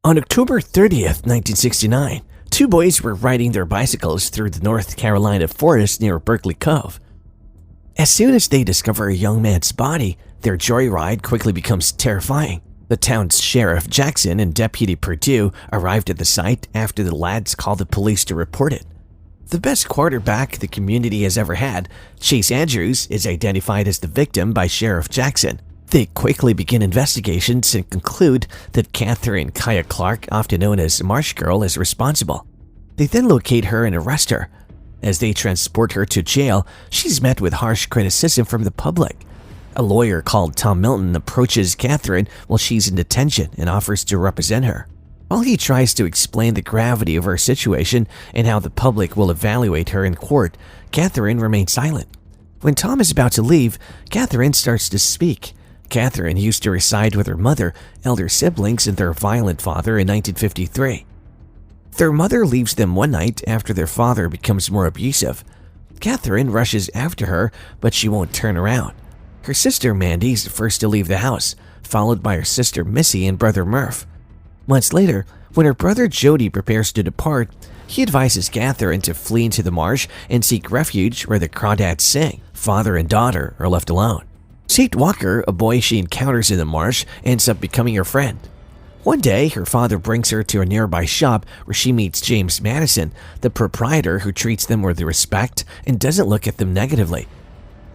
On October 30th, 1969, two boys were riding their bicycles through the North Carolina forest near Berkeley Cove. As soon as they discover a young man's body, their joyride quickly becomes terrifying. The town's sheriff, Jackson, and Deputy Perdue arrived at the site after the lads called the police to report it. The best quarterback the community has ever had, Chase Andrews, is identified as the victim by Sheriff Jackson. They quickly begin investigations and conclude that Catherine Kaya Clark, often known as Marsh Girl, is responsible. They then locate her and arrest her. As they transport her to jail, she's met with harsh criticism from the public. A lawyer called Tom Milton approaches Catherine while she's in detention and offers to represent her. While he tries to explain the gravity of her situation and how the public will evaluate her in court, Catherine remains silent. When Tom is about to leave, Catherine starts to speak. Catherine used to reside with her mother, elder siblings, and their violent father in 1953. Their mother leaves them one night after their father becomes more abusive. Catherine rushes after her, but she won't turn around. Her sister Mandy is the first to leave the house, followed by her sister Missy and brother Murph. Months later, when her brother Jody prepares to depart, he advises Catherine to flee into the marsh and seek refuge where the Crawdads Sing. Father and daughter are left alone. Tate Walker, a boy she encounters in the marsh, ends up becoming her friend. One day, her father brings her to a nearby shop where she meets James Madison, the proprietor who treats them with respect and doesn't look at them negatively.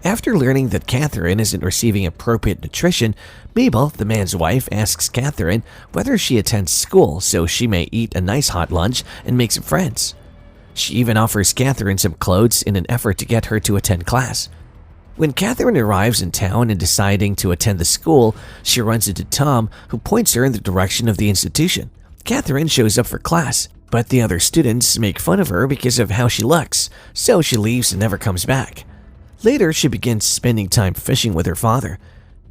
After learning that Catherine isn't receiving appropriate nutrition, Mabel, the man's wife, asks Catherine whether she attends school so she may eat a nice hot lunch and make some friends. She even offers Catherine some clothes in an effort to get her to attend class. When Catherine arrives in town and deciding to attend the school, she runs into Tom, who points her in the direction of the institution. Catherine shows up for class, but the other students make fun of her because of how she looks, so she leaves and never comes back. Later, she begins spending time fishing with her father.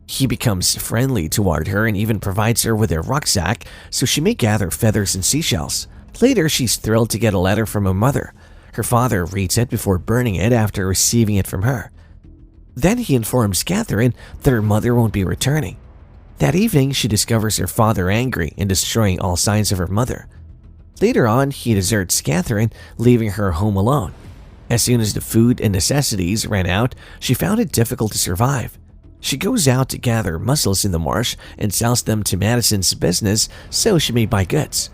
He becomes friendly toward her and even provides her with a rucksack so she may gather feathers and seashells. Later, she's thrilled to get a letter from her mother. Her father reads it before burning it after receiving it from her. Then he informs Catherine that her mother won't be returning. That evening, she discovers her father angry and destroying all signs of her mother. Later on, he deserts Catherine, leaving her home alone. As soon as the food and necessities ran out, she found it difficult to survive. She goes out to gather mussels in the marsh and sells them to Madison's business so she may buy goods.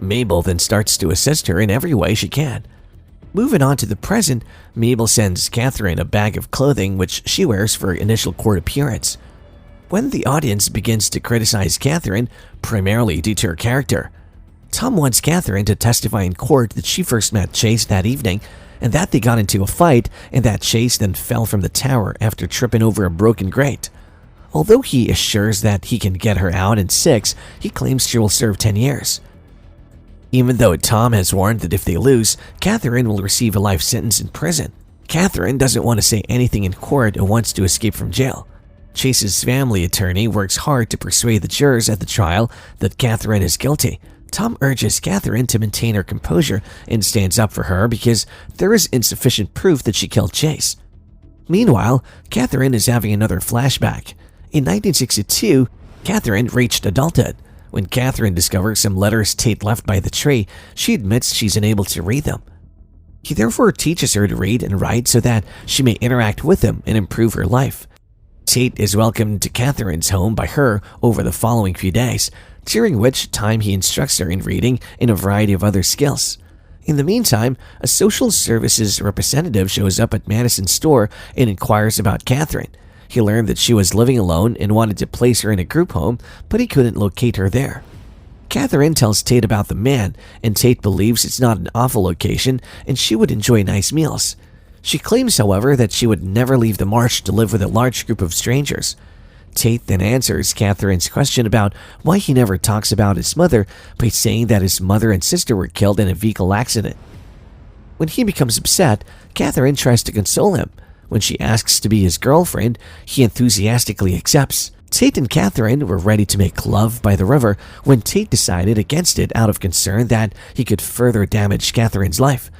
Mabel then starts to assist her in every way she can. Moving on to the present, Mabel sends Catherine a bag of clothing which she wears for her initial court appearance. When the audience begins to criticize Catherine, primarily due to her character, Tom wants Catherine to testify in court that she first met Chase that evening and that they got into a fight and that Chase then fell from the tower after tripping over a broken grate. Although he assures that he can get her out in 6, he claims she will serve 10 years. Even though Tom has warned that if they lose, Catherine will receive a life sentence in prison. Catherine doesn't want to say anything in court and wants to escape from jail. Chase's family attorney works hard to persuade the jurors at the trial that Catherine is guilty. Tom urges Catherine to maintain her composure and stands up for her because there is insufficient proof that she killed Chase. Meanwhile, Catherine is having another flashback. In 1962, Catherine reached adulthood. When Catherine discovers some letters Tate left by the tree, she admits she's unable to read them. He therefore teaches her to read and write so that she may interact with them and improve her life. Tate is welcomed to Catherine's home by her over the following few days, during which time he instructs her in reading and a variety of other skills. In the meantime, a social services representative shows up at Madison's store and inquires about Catherine. He learned that she was living alone and wanted to place her in a group home, but he couldn't locate her there. Catherine tells Tate about the man, and Tate believes it's not an awful location and she would enjoy nice meals. She claims, however, that she would never leave the marsh to live with a large group of strangers. Tate then answers Catherine's question about why he never talks about his mother by saying that his mother and sister were killed in a vehicle accident. When he becomes upset, Catherine tries to console him. When she asks to be his girlfriend, he enthusiastically accepts. Tate and Catherine were ready to make love by the river when Tate decided against it out of concern that he could further damage Catherine's life.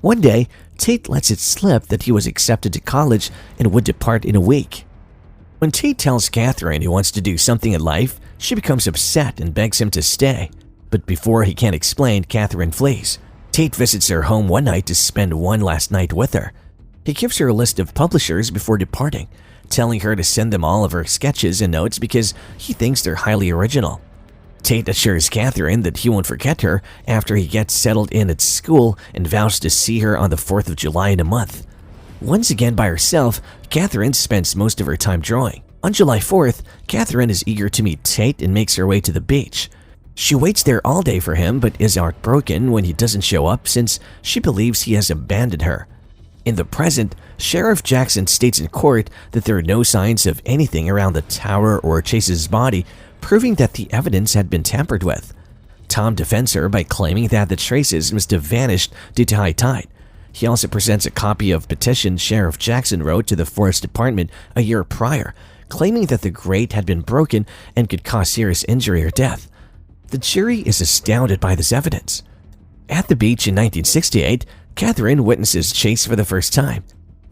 One day, Tate lets it slip that he was accepted to college and would depart in a week. When Tate tells Catherine he wants to do something in life, she becomes upset and begs him to stay. But before he can explain, Catherine flees. Tate visits her home one night to spend one last night with her. He gives her a list of publishers before departing, telling her to send them all of her sketches and notes because he thinks they're highly original. Tate assures Catherine that he won't forget her after he gets settled in at school and vows to see her on the 4th of July in a month. Once again by herself, Catherine spends most of her time drawing. On July 4th, Catherine is eager to meet Tate and makes her way to the beach. She waits there all day for him but is heartbroken when he doesn't show up since she believes he has abandoned her. In the present, Sheriff Jackson states in court that there are no signs of anything around the tower or Chase's body, proving that the evidence had been tampered with. Tom defends her by claiming that the traces must have vanished due to high tide. He also presents a copy of a petition Sheriff Jackson wrote to the Forest Department a year prior, claiming that the grate had been broken and could cause serious injury or death. The jury is astounded by this evidence. At the beach in 1968, Catherine witnesses Chase for the first time.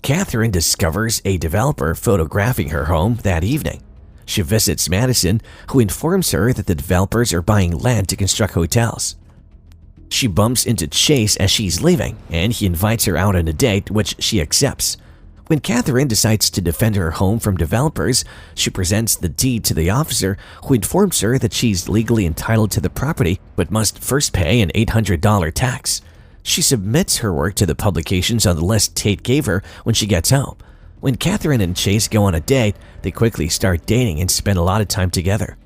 Catherine discovers a developer photographing her home that evening. She visits Madison, who informs her that the developers are buying land to construct hotels. She bumps into Chase as she's leaving, and he invites her out on a date, which she accepts. When Catherine decides to defend her home from developers, she presents the deed to the officer, who informs her that she's legally entitled to the property but must first pay an $800 tax. She submits her work to the publications on the list Tate gave her when she gets home. When Catherine and Chase go on a date, they quickly start dating and spend a lot of time together.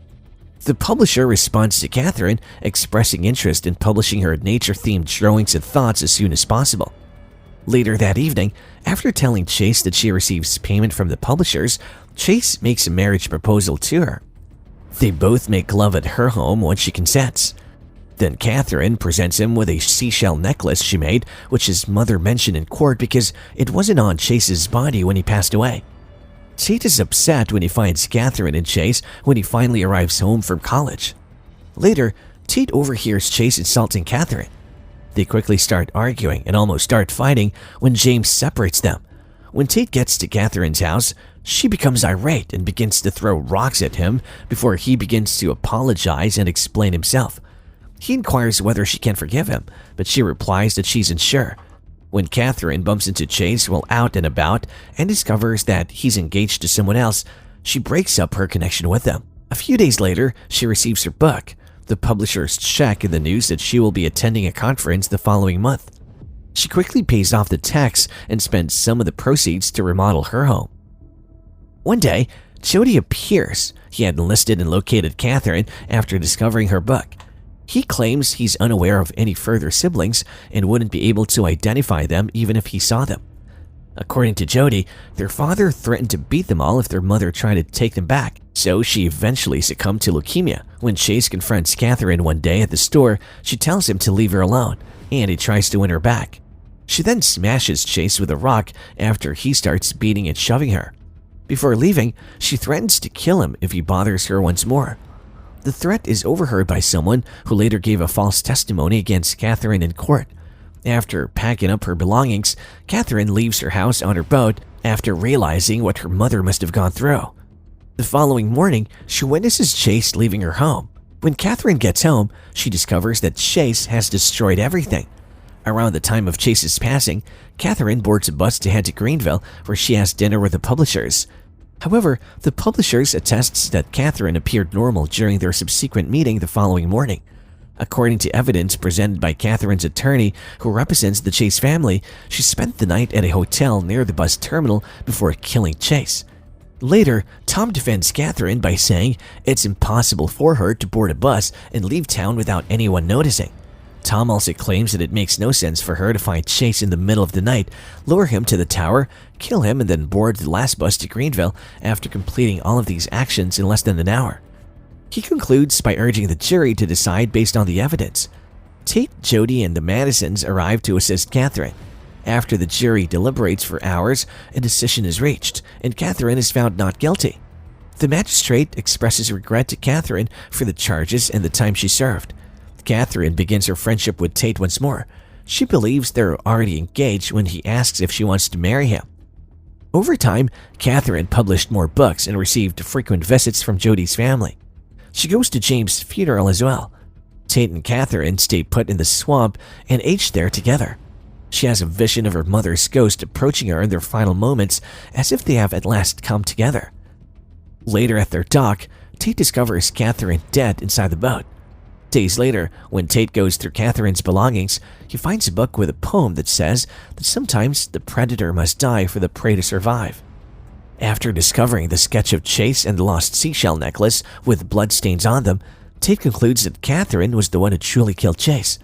The publisher responds to Catherine, expressing interest in publishing her nature-themed drawings and thoughts as soon as possible. Later that evening, after telling Chase that she receives payment from the publishers, Chase makes a marriage proposal to her. They both make love at her home once she consents. Then Catherine presents him with a seashell necklace she made, which his mother mentioned in court because it wasn't on Chase's body when he passed away. Tate is upset when he finds Catherine and Chase when he finally arrives home from college. Later, Tate overhears Chase insulting Catherine. They quickly start arguing and almost start fighting when James separates them. When Tate gets to Catherine's house, she becomes irate and begins to throw rocks at him before he begins to apologize and explain himself. He inquires whether she can forgive him, but she replies that she's unsure. When Catherine bumps into Chase while out and about and discovers that he's engaged to someone else, she breaks up her connection with them. A few days later, she receives her book. The publishers check in the news that she will be attending a conference the following month. She quickly pays off the tax and spends some of the proceeds to remodel her home. One day, Jody appears. He had enlisted and located Catherine after discovering her book. He claims he's unaware of any further siblings and wouldn't be able to identify them even if he saw them. According to Jody, their father threatened to beat them all if their mother tried to take them back, so she eventually succumbed to leukemia. When Chase confronts Catherine one day at the store, she tells him to leave her alone, and he tries to win her back. She then smashes Chase with a rock after he starts beating and shoving her. Before leaving, she threatens to kill him if he bothers her once more. The threat is overheard by someone who later gave a false testimony against Catherine in court. After packing up her belongings, Catherine leaves her house on her boat after realizing what her mother must have gone through. The following morning, she witnesses Chase leaving her home. When Catherine gets home, she discovers that Chase has destroyed everything. Around the time of Chase's passing, Catherine boards a bus to head to Greenville, where she has dinner with the publishers. However, the publishers attests that Catherine appeared normal during their subsequent meeting the following morning. According to evidence presented by Catherine's attorney, who represents the Chase family, she spent the night at a hotel near the bus terminal before killing Chase. Later, Tom defends Catherine by saying it's impossible for her to board a bus and leave town without anyone noticing. Tom also claims that it makes no sense for her to find Chase in the middle of the night, lure him to the tower, kill him, and then board the last bus to Greenville after completing all of these actions in less than an hour. He concludes by urging the jury to decide based on the evidence. Tate, Jody, and the Madisons arrive to assist Catherine. After the jury deliberates for hours, a decision is reached, and Catherine is found not guilty. The magistrate expresses regret to Catherine for the charges and the time she served. Catherine begins her friendship with Tate once more. She believes they're already engaged when he asks if she wants to marry him. Over time, Catherine published more books and received frequent visits from Jody's family. She goes to James' funeral as well. Tate and Catherine stay put in the swamp and age there together. She has a vision of her mother's ghost approaching her in their final moments, as if they have at last come together. Later at their dock, Tate discovers Catherine dead inside the boat. Days later, when Tate goes through Catherine's belongings, he finds a book with a poem that says that sometimes the predator must die for the prey to survive. After discovering the sketch of Chase and the lost seashell necklace with bloodstains on them, Tate concludes that Catherine was the one who truly killed Chase.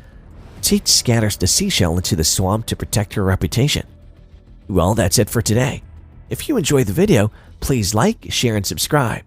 Tate scatters the seashell into the swamp to protect her reputation. Well, that's it for today. If you enjoyed the video, please like, share, and subscribe.